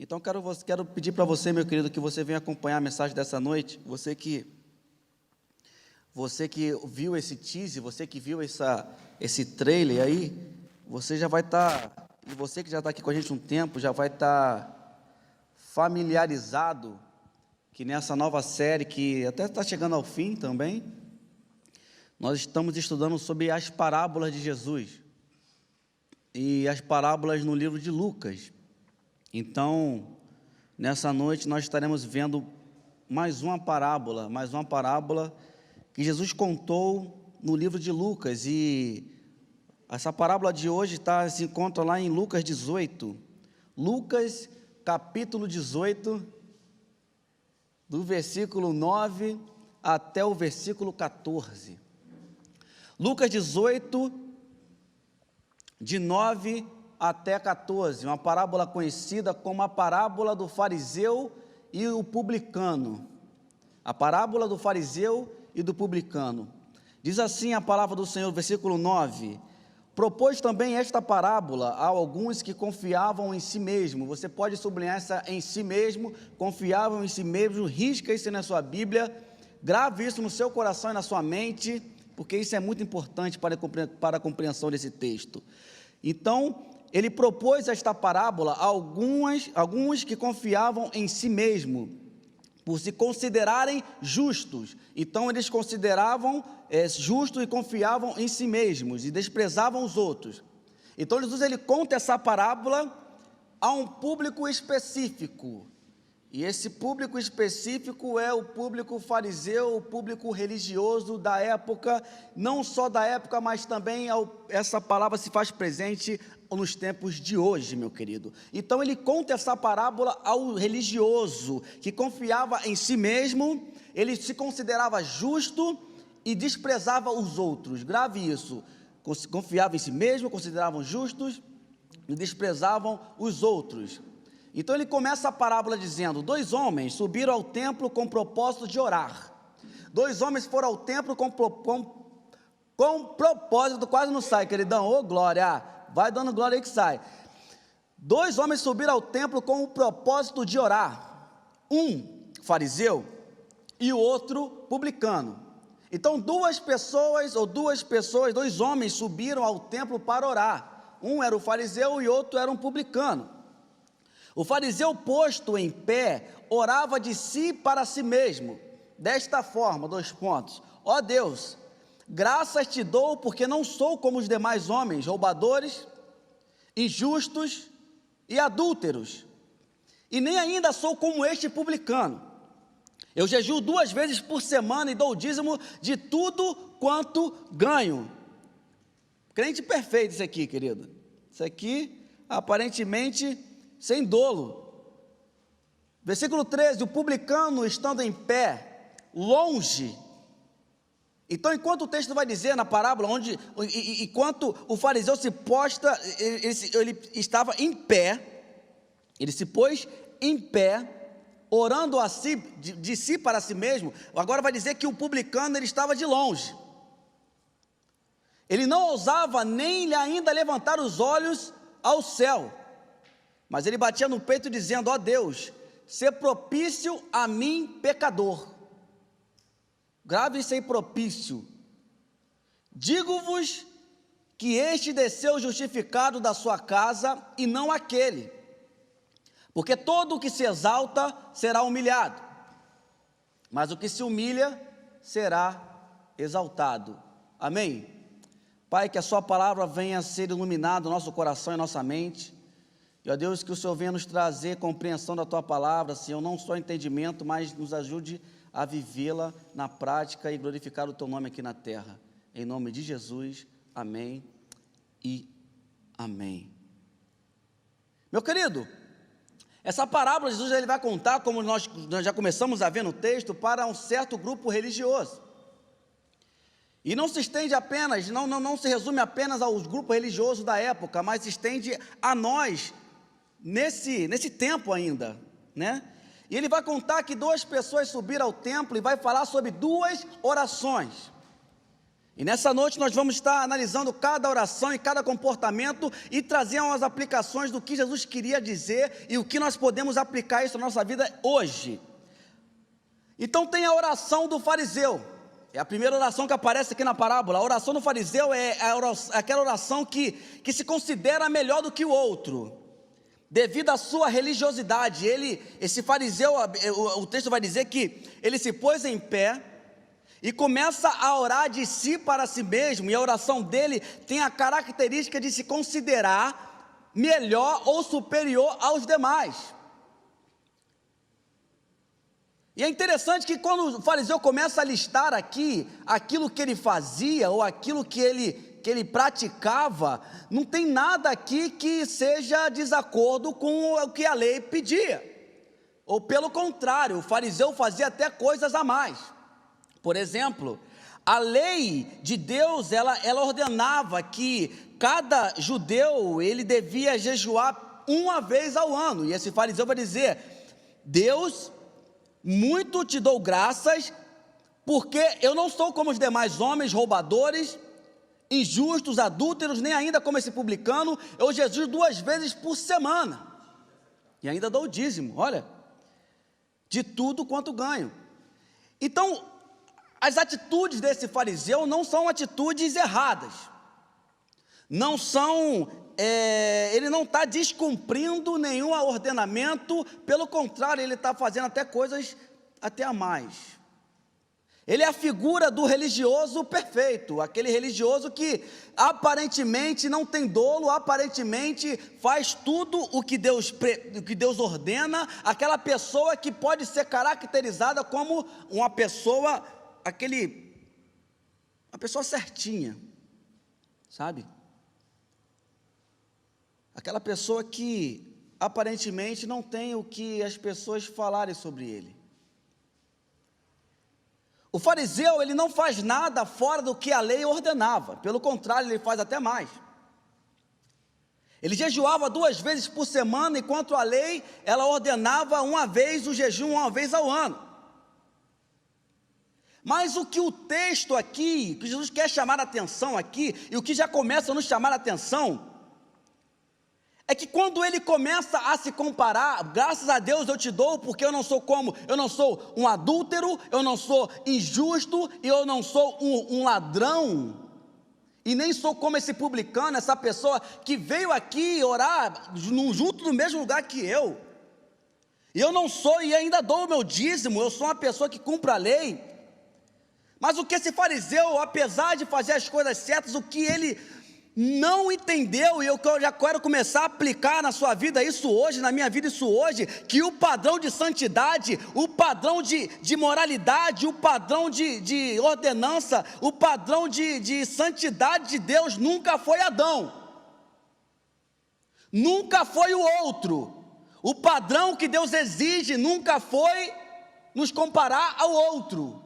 Então, quero pedir para você, meu querido, que você venha acompanhar a mensagem dessa noite. Você que viu esse teaser, você que viu esse trailer aí, você já vai estar, e você que já está aqui com a gente um tempo, já vai estar familiarizado que nessa nova série, que até está chegando ao fim também, nós estamos estudando sobre as parábolas de Jesus, e as parábolas no livro de Lucas. Então, nessa noite nós estaremos vendo mais uma parábola que Jesus contou no livro de Lucas, e essa parábola de hoje se encontra lá em Lucas 18, Lucas capítulo 18, do versículo 9 até o versículo 14, Lucas 18, de 9 até 14, uma parábola conhecida como a parábola do fariseu e o publicano. A parábola do fariseu e do publicano. Diz assim a palavra do Senhor, versículo 9: propôs também esta parábola a alguns que confiavam em si mesmo. Você pode sublinhar essa em si mesmo, confiavam em si mesmo, risca isso na sua Bíblia, grave isso no seu coração e na sua mente, porque isso é muito importante para a compreensão desse texto. Então, ele propôs esta parábola a alguns que confiavam em si mesmo, por se considerarem justos. Então, eles consideravam justos e confiavam em si mesmos, e desprezavam os outros. Então, Jesus ele conta essa parábola a um público específico, e esse público específico é o público fariseu, o público religioso da época, não só da época, mas também essa palavra se faz presente nos tempos de hoje, meu querido. Então ele conta essa parábola ao religioso, que confiava em si mesmo, ele se considerava justo e desprezava os outros. Grave isso, confiava em si mesmo, consideravam justos e desprezavam os outros. Então ele começa a parábola dizendo: 2 homens subiram ao templo com o propósito de orar. 2 homens foram ao templo com propósito, quase não sai, queridão, ô glória, vai dando glória aí que sai. 2 homens subiram ao templo com o propósito de orar, um fariseu e o outro publicano. Então 2 homens subiram ao templo para orar, um era o fariseu e outro era um publicano. O fariseu, posto em pé, orava de si para si mesmo, desta forma, 2 pontos: ó Deus, graças te dou, porque não sou como os demais homens, roubadores, injustos e adúlteros, e nem ainda sou como este publicano. Eu jejuo 2 vezes por semana e dou o dízimo de tudo quanto ganho. Crente perfeito isso aqui, querido. Isso aqui, aparentemente, sem dolo. Versículo 13: o publicano, estando em pé, longe. Então, enquanto o texto vai dizer na parábola, enquanto o fariseu se posta, ele estava em pé, ele se pôs em pé, orando a si, de si para si mesmo. Agora vai dizer que o publicano, ele estava de longe, ele não ousava nem ainda levantar os olhos ao céu, mas ele batia no peito dizendo: ó Deus, sê propício a mim, pecador. Grave isso aí, propício. Digo-vos que este desceu justificado da sua casa e não aquele, porque todo o que se exalta será humilhado, mas o que se humilha será exaltado. Amém? Pai, que a sua palavra venha a ser iluminada no nosso coração e nossa mente. E, ó Deus, que o Senhor venha nos trazer compreensão da Tua palavra, Senhor, não só entendimento, mas nos ajude a vivê-la na prática e glorificar o Teu nome aqui na terra. Em nome de Jesus, amém e amém. Meu querido, essa parábola Jesus ele vai contar, como nós já começamos a ver no texto, para um certo grupo religioso. E não se estende apenas, não se resume apenas aos grupos religiosos da época, mas se estende a nós, nesse tempo ainda, né? E ele vai contar que 2 pessoas subiram ao templo e vai falar sobre 2 orações. E nessa noite nós vamos estar analisando cada oração e cada comportamento e trazer umas aplicações do que Jesus queria dizer e o que nós podemos aplicar isso na nossa vida hoje. Então tem a oração do fariseu, é a primeira oração que aparece aqui na parábola. A oração do fariseu é aquela oração que se considera melhor do que o outro, devido à sua religiosidade. Esse fariseu, o texto vai dizer que ele se pôs em pé e começa a orar de si para si mesmo, e a oração dele tem a característica de se considerar melhor ou superior aos demais. E é interessante que quando o fariseu começa a listar aqui aquilo que ele fazia ou aquilo que ele praticava, não tem nada aqui que seja desacordo com o que a lei pedia, ou pelo contrário, o fariseu fazia até coisas a mais. Por exemplo, a lei de Deus, ela ordenava que cada judeu, ele devia jejuar uma vez ao ano, e esse fariseu vai dizer: Deus, muito te dou graças, porque eu não sou como os demais homens roubadores, injustos, adúlteros, nem ainda como esse publicano. Eu jejuo 2 vezes por semana, e ainda dou o dízimo, olha, de tudo quanto ganho. Então, as atitudes desse fariseu não são atitudes erradas, não são, ele não está descumprindo nenhum ordenamento, pelo contrário, ele está fazendo até coisas até a mais. Ele é a figura do religioso perfeito, aquele religioso que aparentemente não tem dolo, aparentemente faz tudo o que Deus ordena, aquela pessoa que pode ser caracterizada como uma pessoa certinha, sabe? Aquela pessoa que aparentemente não tem o que as pessoas falarem sobre ele. O fariseu, ele não faz nada fora do que a lei ordenava, pelo contrário, ele faz até mais. Ele jejuava 2 vezes por semana, enquanto a lei, ela ordenava uma vez o jejum, uma vez ao ano. Mas o que o texto aqui, que Jesus quer chamar a atenção aqui, e o que já começa a nos chamar a atenção, é que quando ele começa a se comparar, graças a Deus eu te dou, porque eu não sou um adúltero, eu não sou injusto, e eu não sou um ladrão, e nem sou como esse publicano, essa pessoa que veio aqui orar junto no mesmo lugar que eu, e eu não sou e ainda dou o meu dízimo, eu sou uma pessoa que cumpre a lei. Mas o que esse fariseu, apesar de fazer as coisas certas, o que ele não entendeu, e eu já quero começar a aplicar na sua vida isso hoje, na minha vida isso hoje, que o padrão de santidade, o padrão de moralidade, o padrão de ordenança, o padrão de santidade de Deus nunca foi Adão, nunca foi o outro. O padrão que Deus exige nunca foi nos comparar ao outro.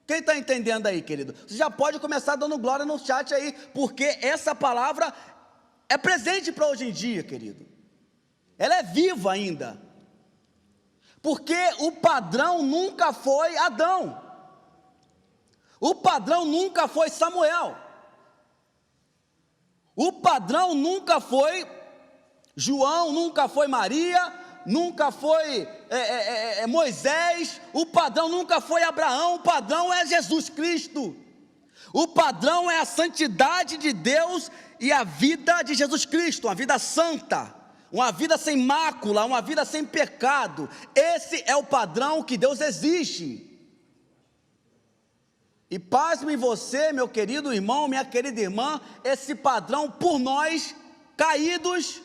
Quem está entendendo aí, querido? Você já pode começar dando glória no chat aí, porque essa palavra é presente para hoje em dia, querido. Ela é viva ainda. Porque o padrão nunca foi Adão. O padrão nunca foi Samuel. O padrão nunca foi João, nunca foi Maria, nunca foi Moisés, o padrão nunca foi Abraão, o padrão é Jesus Cristo, o padrão é a santidade de Deus e a vida de Jesus Cristo, uma vida santa, uma vida sem mácula, uma vida sem pecado. Esse é o padrão que Deus exige. E pasme você, meu querido irmão, minha querida irmã, esse padrão por nós caídos,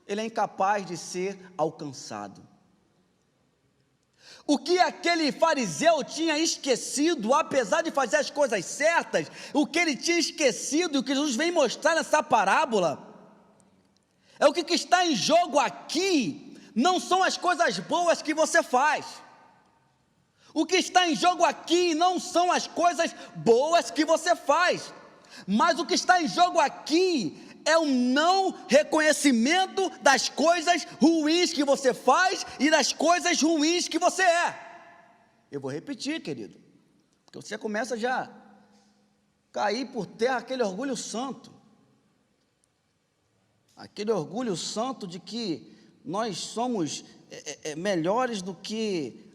ele é incapaz de ser alcançado. O que aquele fariseu tinha esquecido, apesar de fazer as coisas certas, o que ele tinha esquecido, e o que Jesus vem mostrar nessa parábola, é o que está em jogo aqui, não são as coisas boas que você faz. O que está em jogo aqui não são as coisas boas que você faz, mas o que está em jogo aqui é o não reconhecimento das coisas ruins que você faz e das coisas ruins que você é. Eu vou repetir, querido, porque você começa já cair por terra aquele orgulho santo de que nós somos melhores do que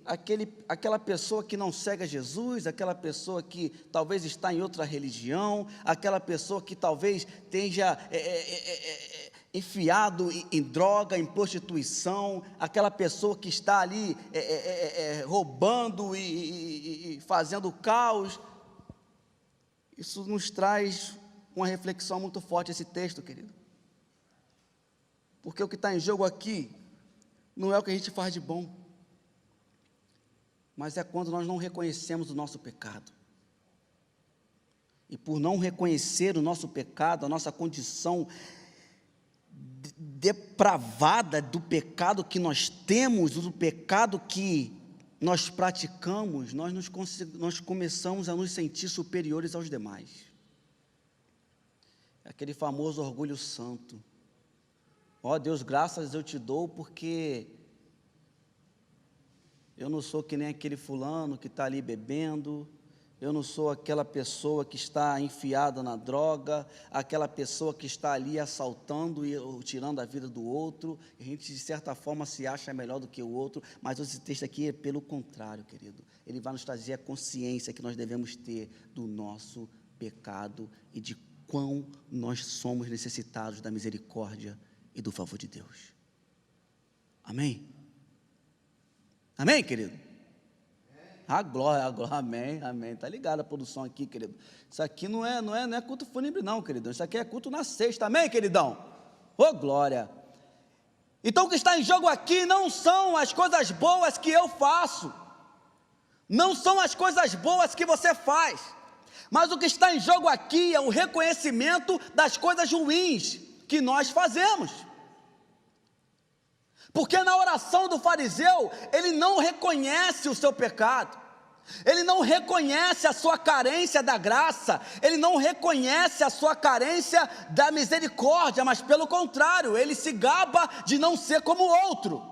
aquela pessoa que não segue a Jesus, aquela pessoa que talvez está em outra religião, aquela pessoa que talvez esteja enfiado em droga, em prostituição, aquela pessoa que está ali roubando e fazendo caos. Isso nos traz uma reflexão muito forte, esse texto, querido. Porque o que está em jogo aqui não é o que a gente faz de bom, mas é quando nós não reconhecemos o nosso pecado. E por não reconhecer o nosso pecado, a nossa condição depravada do pecado que nós temos, do pecado que nós praticamos, nós começamos a nos sentir superiores aos demais. Aquele famoso orgulho santo. Ó Deus, graças eu te dou porque eu não sou que nem aquele fulano que está ali bebendo, eu não sou aquela pessoa que está enfiada na droga, aquela pessoa que está ali assaltando e tirando a vida do outro. A gente, de certa forma, se acha melhor do que o outro, mas esse texto aqui é pelo contrário, querido. Ele vai nos trazer a consciência que nós devemos ter do nosso pecado e de quão nós somos necessitados da misericórdia e do favor de Deus. Amém? Amém, querido? A glória, amém, amém. Está ligado a produção aqui, querido. Isso aqui não é culto fúnebre não, querido. Isso aqui é culto na sexta, amém, queridão? Ô, glória. Então o que está em jogo aqui não são as coisas boas que eu faço, não são as coisas boas que você faz, mas o que está em jogo aqui é o reconhecimento das coisas ruins que nós fazemos. Porque na oração do fariseu, ele não reconhece o seu pecado, ele não reconhece a sua carência da graça, ele não reconhece a sua carência da misericórdia, mas pelo contrário, ele se gaba de não ser como o outro.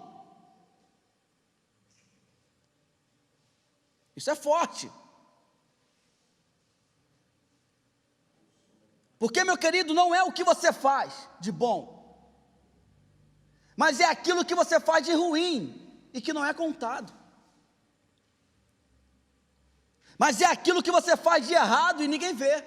Isso é forte. Porque, meu querido, não é o que você faz de bom, mas é aquilo que você faz de ruim e que não é contado. Mas é aquilo que você faz de errado e ninguém vê.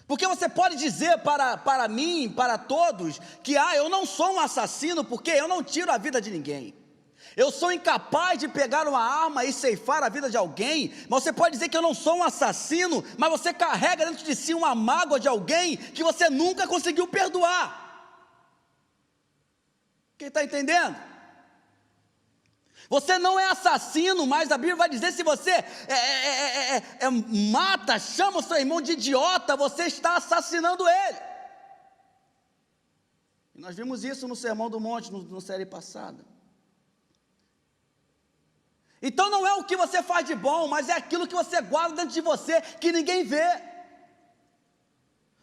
Porque você pode dizer para mim, para todos, que eu não sou um assassino porque eu não tiro a vida de ninguém. Eu sou incapaz de pegar uma arma e ceifar a vida de alguém. Mas você pode dizer que eu não sou um assassino, mas você carrega dentro de si uma mágoa de alguém que você nunca conseguiu perdoar. Quem está entendendo? Você não é assassino, mas a Bíblia vai dizer, se você mata, chama o seu irmão de idiota, você está assassinando ele. E nós vimos isso no Sermão do Monte, na série passada. Então não é o que você faz de bom, mas é aquilo que você guarda dentro de você, que ninguém vê.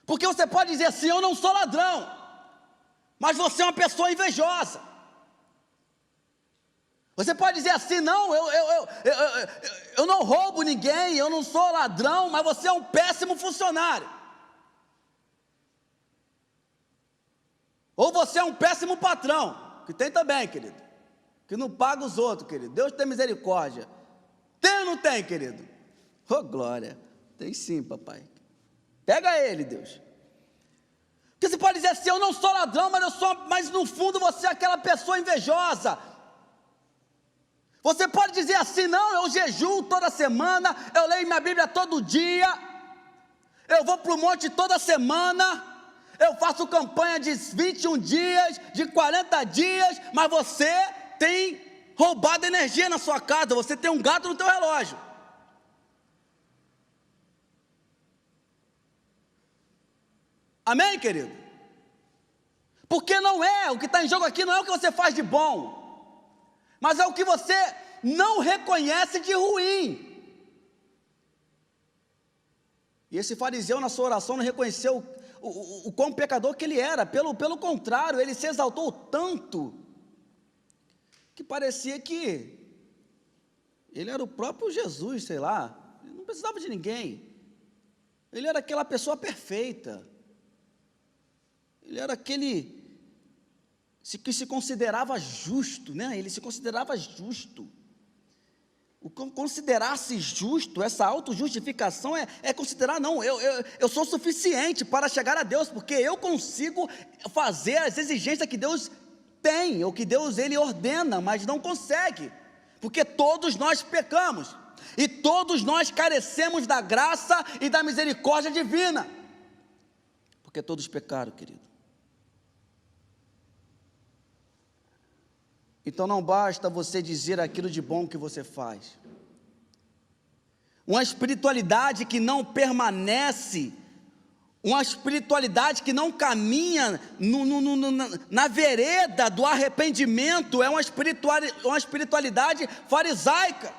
Porque você pode dizer assim, eu não sou ladrão, mas você é uma pessoa invejosa. Você pode dizer assim, não, eu não roubo ninguém, eu não sou ladrão, mas você é um péssimo funcionário. Ou você é um péssimo patrão, que tem também, querido, que não paga os outros, querido. Deus tem misericórdia. Tem ou não tem, querido? Oh, glória. Tem sim, papai. Pega ele, Deus. Porque você pode dizer assim, eu não sou ladrão, mas no fundo você é aquela pessoa invejosa. Você pode dizer assim, não, eu jejuo toda semana, eu leio minha Bíblia todo dia, eu vou para o monte toda semana, eu faço campanha de 21 dias, de 40 dias, mas você tem roubado energia na sua casa, você tem um gato no teu relógio. Amém, querido? Porque não é, o que está em jogo aqui não é o que você faz de bom, mas é o que você não reconhece de ruim. E esse fariseu na sua oração não reconheceu o quão pecador que ele era, pelo contrário, ele se exaltou tanto, que parecia que Ele era o próprio Jesus, sei lá, ele não precisava de ninguém. Ele era aquela pessoa perfeita. Ele era aquele que se considerava justo, né? Ele se considerava justo. O considerar-se justo, essa autojustificação é considerar, não, eu sou suficiente para chegar a Deus, porque eu consigo fazer as exigências que Deus tem, ou que Deus ele ordena, mas não consegue, porque todos nós pecamos, e todos nós carecemos da graça e da misericórdia divina, porque todos pecaram, querido. Então não basta você dizer aquilo de bom que você faz. Uma espiritualidade que não permanece, uma espiritualidade que não caminha na vereda do arrependimento, é uma espiritualidade farisaica.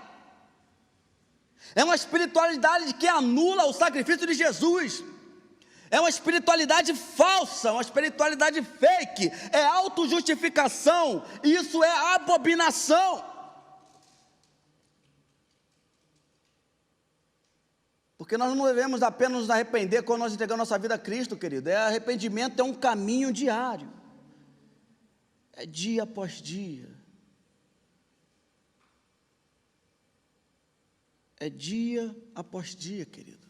É uma espiritualidade que anula o sacrifício de Jesus. É uma espiritualidade falsa, uma espiritualidade fake, é autojustificação, isso é abominação. Porque nós não devemos apenas nos arrepender quando nós entregamos nossa vida a Cristo, querido. Arrependimento é um caminho diário, é dia após dia, é dia após dia, querido.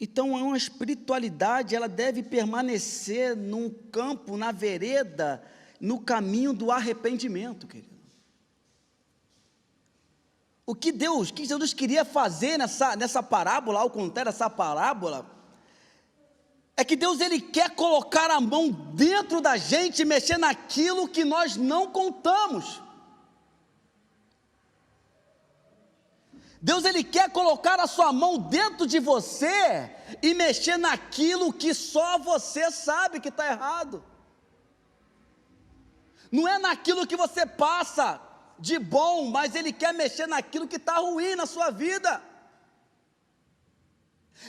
Então, é uma espiritualidade, ela deve permanecer num campo, na vereda, no caminho do arrependimento, querido. O que Jesus queria fazer nessa parábola, ao contar essa parábola, é que Deus ele quer colocar a mão dentro da gente e mexer naquilo que nós não contamos. Deus ele quer colocar a sua mão dentro de você e mexer naquilo que só você sabe que está errado. Não é naquilo que você passa de bom, mas ele quer mexer naquilo que está ruim na sua vida.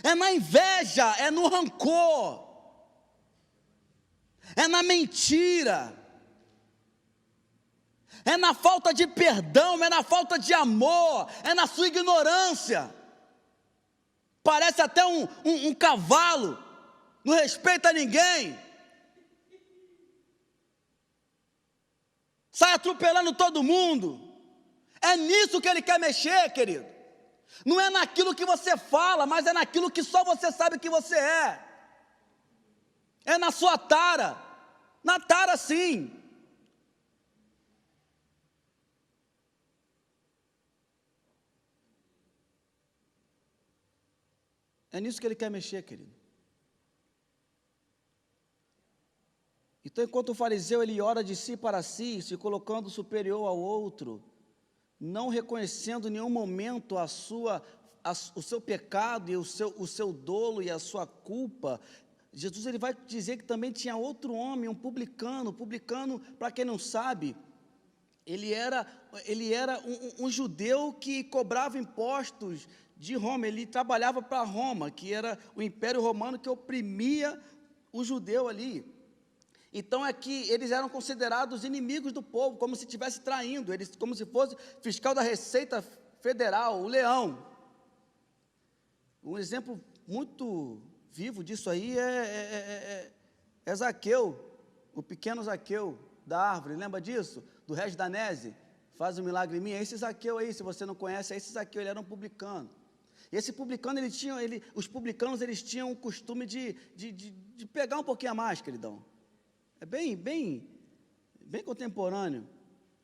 É na inveja, é no rancor, é na mentira, é na falta de perdão, é na falta de amor, é na sua ignorância. Parece até um cavalo, não respeita ninguém, sai atropelando todo mundo. É nisso que ele quer mexer, querido. Não é naquilo que você fala, mas é naquilo que só você sabe que você é. É na sua tara, na tara sim. É nisso que ele quer mexer, querido. Então, enquanto o fariseu ele ora de si para si, se colocando superior ao outro, não reconhecendo em nenhum momento o seu pecado e o seu dolo e a sua culpa, Jesus ele vai dizer que também tinha outro homem, um publicano. Publicano, para quem não sabe, ele era um judeu que cobrava impostos de Roma, ele trabalhava para Roma, que era o Império Romano que oprimia o judeu ali. Então é que eles eram considerados inimigos do povo, como se estivesse traindo, eles, como se fosse fiscal da Receita Federal, o leão. Um exemplo muito vivo disso aí é Zaqueu, o pequeno Zaqueu da árvore, lembra disso? Do Regis Danese, faz um milagre em mim. É esse Zaqueu aí, se você não conhece, é esse Zaqueu, ele era um publicano. E esse publicano, os publicanos eles tinham o costume de pegar um pouquinho a mais, queridão. É bem contemporâneo.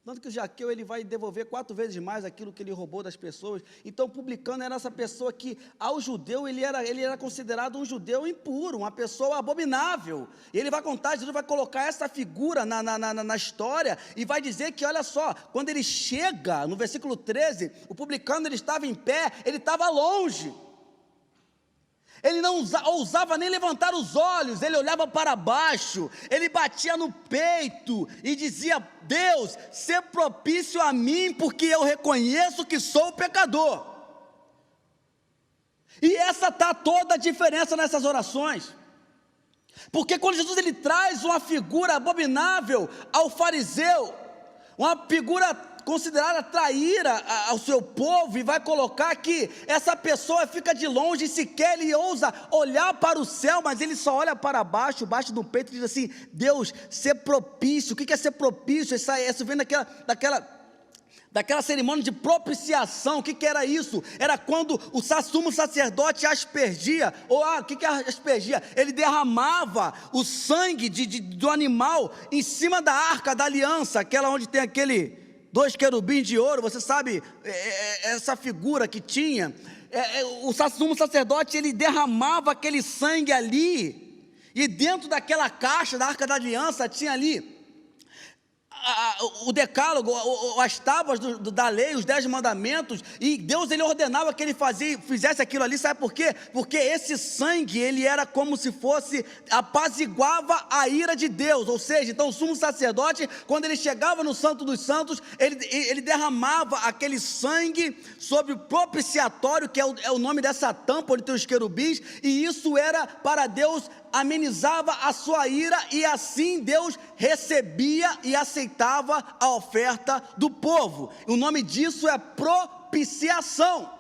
Tanto que o Zaqueu ele vai devolver 4 vezes mais aquilo que ele roubou das pessoas. Então o publicano era essa pessoa que, ao judeu, ele era considerado um judeu impuro, uma pessoa abominável. E ele vai contar, Jesus vai colocar essa figura na história e vai dizer que, olha só, quando ele chega, no versículo 13, o publicano ele estava em pé, ele estava longe. Ele não ousava nem levantar os olhos, ele olhava para baixo, ele batia no peito e dizia: Deus, sê propício a mim, porque eu reconheço que sou pecador. E essa está toda a diferença nessas orações, porque quando Jesus ele traz uma figura abominável ao fariseu, uma figura considerada traíra ao seu povo, e vai colocar que essa pessoa fica de longe, e sequer ele ousa olhar para o céu, mas ele só olha para baixo do peito, e diz assim: Deus, ser propício. O que é ser propício? Isso vem daquela cerimônia de propiciação. O que era isso? Era quando o sumo sacerdote aspergia, o que aspergia? Ele derramava o sangue do animal em cima da arca da aliança, aquela onde tem dois querubins de ouro. Você sabe essa figura que tinha? O sumo sacerdote, ele derramava aquele sangue ali, e dentro daquela caixa da arca da aliança tinha ali o decálogo, as tábuas da lei, os 10 mandamentos, e Deus, ele ordenava que ele fizesse aquilo ali. Sabe por quê? Porque esse sangue, ele era como se fosse, apaziguava a ira de Deus. Ou seja, então o sumo sacerdote, quando ele chegava no Santo dos Santos, ele derramava aquele sangue sobre o propiciatório, que é o nome dessa tampa onde tem os querubins, e isso era para Deus, amenizava a sua ira, e assim Deus recebia e aceitava a oferta do povo. O nome disso é propiciação.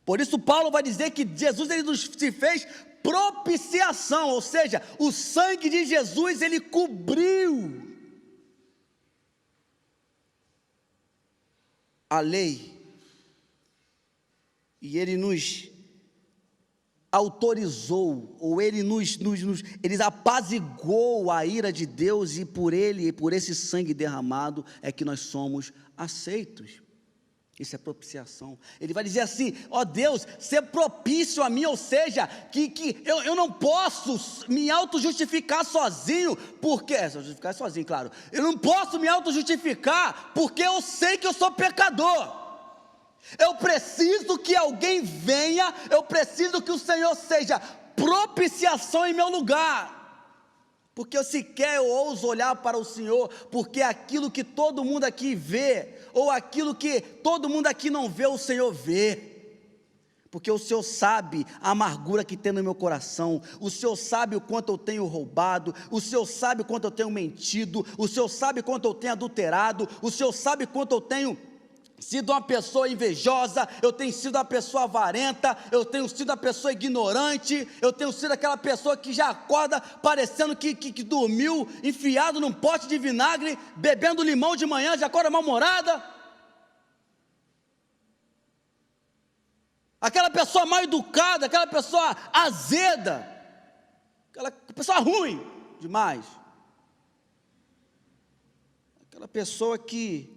Por isso Paulo vai dizer que Jesus, ele se fez propiciação, ou seja, o sangue de Jesus, ele cobriu a lei, e ele nos autorizou, ou ele ele apaziguou a ira de Deus, e por esse sangue derramado é que nós somos aceitos. Isso é propiciação. Ele vai dizer assim: ó Deus, ser propício a mim, ou seja, que eu não posso me auto-justificar sozinho, porque, justificar sozinho, claro, eu não posso me auto-justificar, porque eu sei que eu sou pecador. Eu preciso que alguém venha, eu preciso que o Senhor seja propiciação em meu lugar, porque eu sequer ouso olhar para o Senhor, porque aquilo que todo mundo aqui vê, ou aquilo que todo mundo aqui não vê, o Senhor vê, porque o Senhor sabe a amargura que tem no meu coração, o Senhor sabe o quanto eu tenho roubado, o Senhor sabe o quanto eu tenho mentido, o Senhor sabe quanto eu tenho adulterado, o Senhor sabe quanto eu tenho sido uma pessoa invejosa, eu tenho sido uma pessoa avarenta, eu tenho sido uma pessoa ignorante, eu tenho sido aquela pessoa que já acorda parecendo que dormiu enfiado num pote de vinagre, bebendo limão de manhã, já acorda mal-humorada. Aquela pessoa mal educada, aquela pessoa azeda, aquela pessoa ruim demais, aquela pessoa que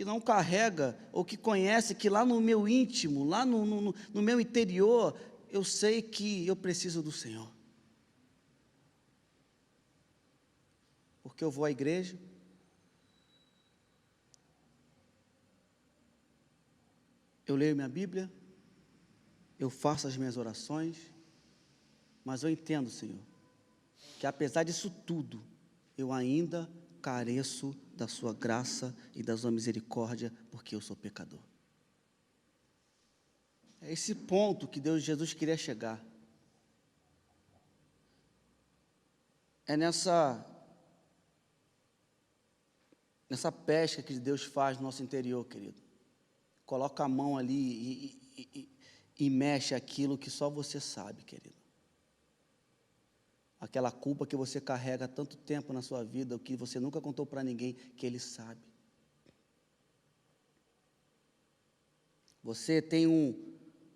não carrega, ou que conhece que lá no meu íntimo, lá no meu interior, eu sei que eu preciso do Senhor, porque eu vou à igreja, eu leio minha Bíblia, eu faço as minhas orações, mas eu entendo, Senhor, que apesar disso tudo, eu ainda careço da sua graça e da sua misericórdia, porque eu sou pecador. É esse ponto que Jesus queria chegar. É nessa pesca que Deus faz no nosso interior, querido. Coloca a mão ali e mexe aquilo que só você sabe, querido. Aquela culpa que você carrega há tanto tempo na sua vida, o que você nunca contou para ninguém, que Ele sabe. Você tem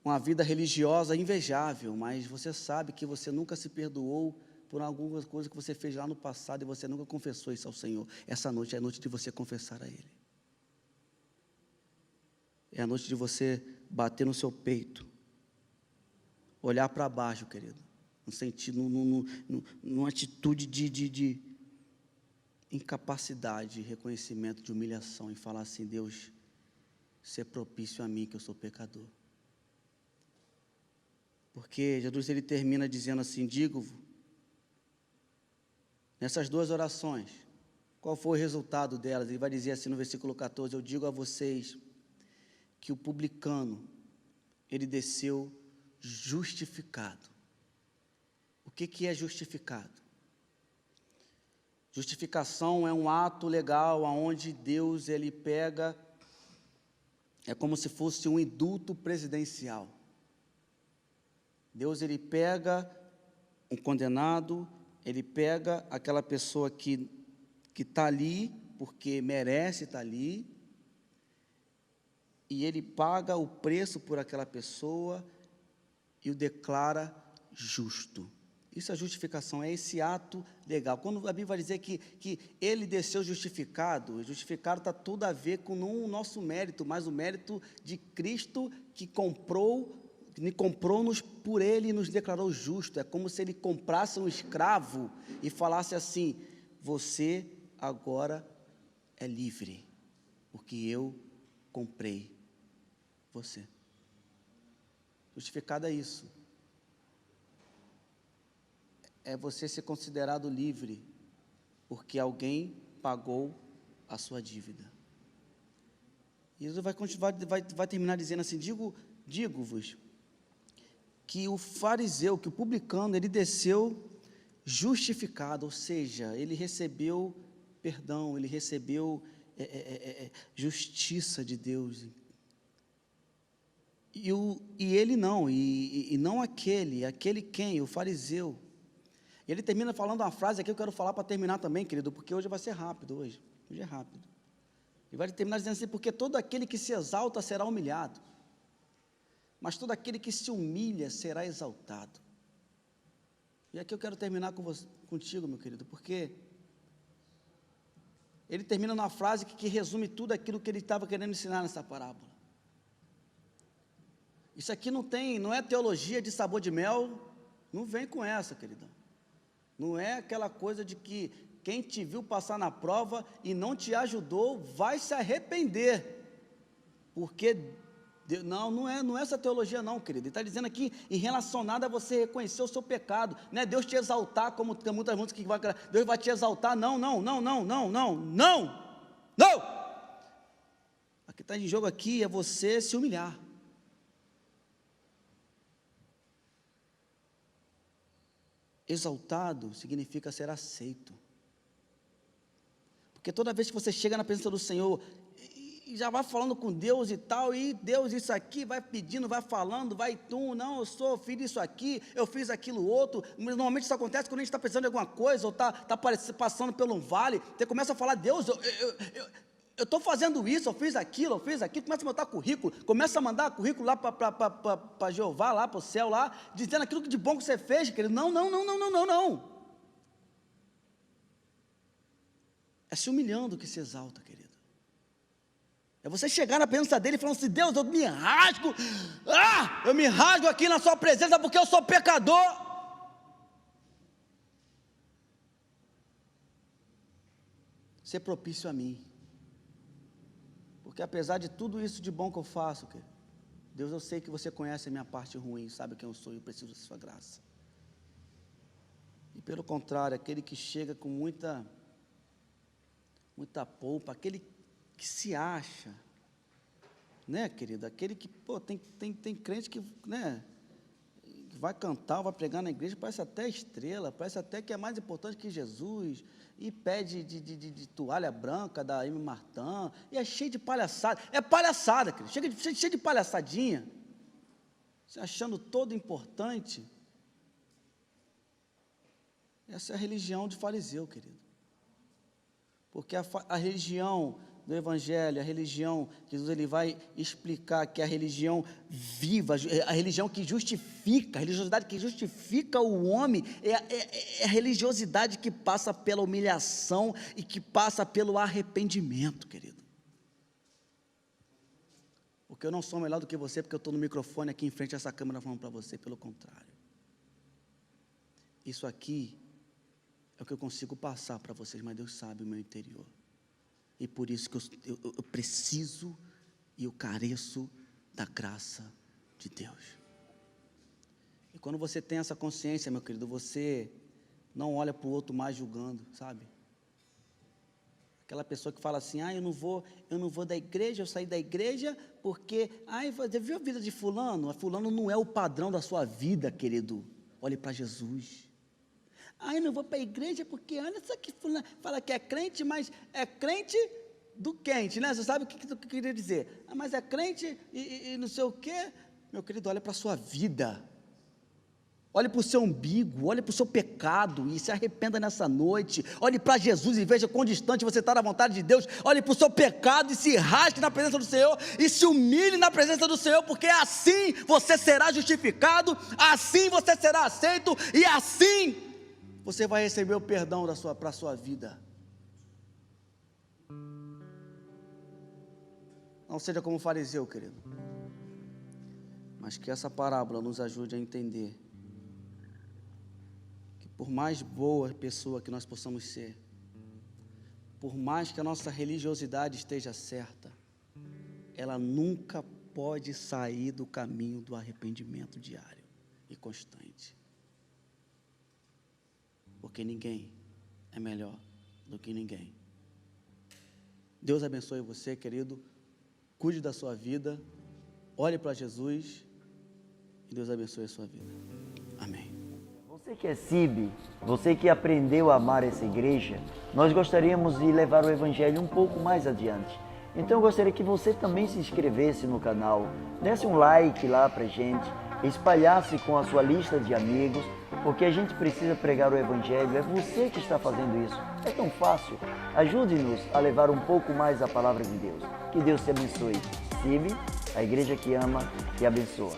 uma vida religiosa invejável, mas você sabe que você nunca se perdoou por alguma coisa que você fez lá no passado, e você nunca confessou isso ao Senhor. Essa noite é a noite de você confessar a Ele. É a noite de você bater no seu peito, olhar para baixo, querido, no sentido, numa atitude de incapacidade, de reconhecimento, de humilhação, e falar assim: Deus, ser propício a mim, que eu sou pecador. Porque Jesus, ele termina dizendo assim: digo-vos, nessas duas orações, qual foi o resultado delas? Ele vai dizer assim no versículo 14: eu digo a vocês que o publicano, ele desceu justificado. O que é justificado? Justificação é um ato legal onde Deus ele pega, é como se fosse um indulto presidencial. Deus ele pega um condenado, ele pega aquela pessoa que está ali, porque merece estar ali, e ele paga o preço por aquela pessoa e o declara justo. Isso é justificação, é esse ato legal. Quando a Bíblia vai dizer que ele desceu justificado está tudo a ver com não o nosso mérito, mas o mérito de Cristo que comprou-nos por ele e nos declarou justo. É como se ele comprasse um escravo e falasse assim: você agora é livre, porque eu comprei você. Justificado é isso. É você ser considerado livre, porque alguém pagou a sua dívida. E Jesus vai terminar dizendo assim: digo-vos, que o fariseu, que o publicano, ele desceu justificado, ou seja, ele recebeu perdão, ele recebeu justiça de Deus. E ele não, e não aquele quem? O fariseu. E ele termina falando uma frase aqui, eu quero falar para terminar também, querido, porque hoje vai ser rápido, hoje é rápido. Ele vai terminar dizendo assim: porque todo aquele que se exalta será humilhado, mas todo aquele que se humilha será exaltado. E aqui eu quero terminar contigo, meu querido, porque ele termina numa frase que resume tudo aquilo que ele estava querendo ensinar nessa parábola. Isso aqui não é teologia de sabor de mel, não vem com essa, queridão. Não é aquela coisa de que quem te viu passar na prova e não te ajudou vai se arrepender, porque não é essa teologia não, querido. Ele está dizendo aqui em relacionado a você reconhecer o seu pecado, não é Deus te exaltar, como tem muitas músicas que vai, Deus vai te exaltar, não. O que está em jogo aqui é você se humilhar. Exaltado significa ser aceito, porque toda vez que você chega na presença do Senhor e já vai falando com Deus e tal, e Deus isso aqui, vai pedindo, vai falando, não, eu fiz isso aqui, eu fiz aquilo outro. Normalmente isso acontece quando a gente está precisando de alguma coisa, ou está passando por um vale, você começa a falar: Deus, eu estou fazendo isso, eu fiz aquilo, começa a mandar currículo, começa a mandar currículo lá para Jeová, lá para o céu, lá, dizendo aquilo de bom que você fez, querido. Não. É se humilhando que se exalta, querido. É você chegar na presença dele e falando assim: Deus, eu me rasgo aqui na sua presença porque eu sou pecador. Ser propício a mim. Porque apesar de tudo isso de bom que eu faço, querido, Deus, eu sei que você conhece a minha parte ruim, sabe quem eu sou e eu preciso da sua graça. E pelo contrário, aquele que chega com muita polpa, aquele que se acha, né, querido? Aquele que, tem crente que, né, vai cantar, vai pregar na igreja, parece até estrela, parece até que é mais importante que Jesus, e pede de toalha branca da M. Martin, e é cheio de palhaçada, querido, cheio de palhaçadinha, se achando todo importante. Essa é a religião de fariseu, querido, porque a religião do Evangelho, a religião, Jesus ele vai explicar que a religião viva, a religião que justifica, a religiosidade que justifica o homem, é a religiosidade que passa pela humilhação e que passa pelo arrependimento, querido. Porque eu não sou melhor do que você, porque eu estou no microfone aqui em frente a essa câmera falando para você, pelo contrário. Isso aqui é o que eu consigo passar para vocês, mas Deus sabe o meu interior. E por isso que eu preciso e eu careço da graça de Deus. E quando você tem essa consciência, meu querido, você não olha para o outro mais julgando, sabe? Aquela pessoa que fala assim: eu não vou da igreja, eu saí da igreja porque, você viu a vida de fulano? Fulano não é o padrão da sua vida, querido. Olhe para Jesus. Ai, não vou para a igreja porque olha só que fulano fala que é crente, mas é crente do quente, né? Você sabe o que eu queria dizer? Ah, mas é crente e não sei o quê. Meu querido, olha para a sua vida. Olhe para o seu umbigo, olhe para o seu pecado e se arrependa nessa noite. Olhe para Jesus e veja quão distante você está da vontade de Deus. Olhe para o seu pecado e se rasgue na presença do Senhor e se humilhe na presença do Senhor, porque assim você será justificado, assim você será aceito e assim você vai receber o perdão para a sua vida. Não seja como fariseu, querido, mas que essa parábola nos ajude a entender que por mais boa pessoa que nós possamos ser, por mais que a nossa religiosidade esteja certa, ela nunca pode sair do caminho do arrependimento diário e constante, porque ninguém é melhor do que ninguém. Deus abençoe você, querido. Cuide da sua vida, olhe para Jesus e Deus abençoe a sua vida. Amém. Você que é CIB, você que aprendeu a amar essa igreja, nós gostaríamos de levar o Evangelho um pouco mais adiante. Então eu gostaria que você também se inscrevesse no canal, desse um like lá pra gente, espalhasse com a sua lista de amigos, porque a gente precisa pregar o Evangelho, é você que está fazendo isso, é tão fácil. Ajude-nos a levar um pouco mais a palavra de Deus. Que Deus te abençoe. CIB, a igreja que ama e abençoa.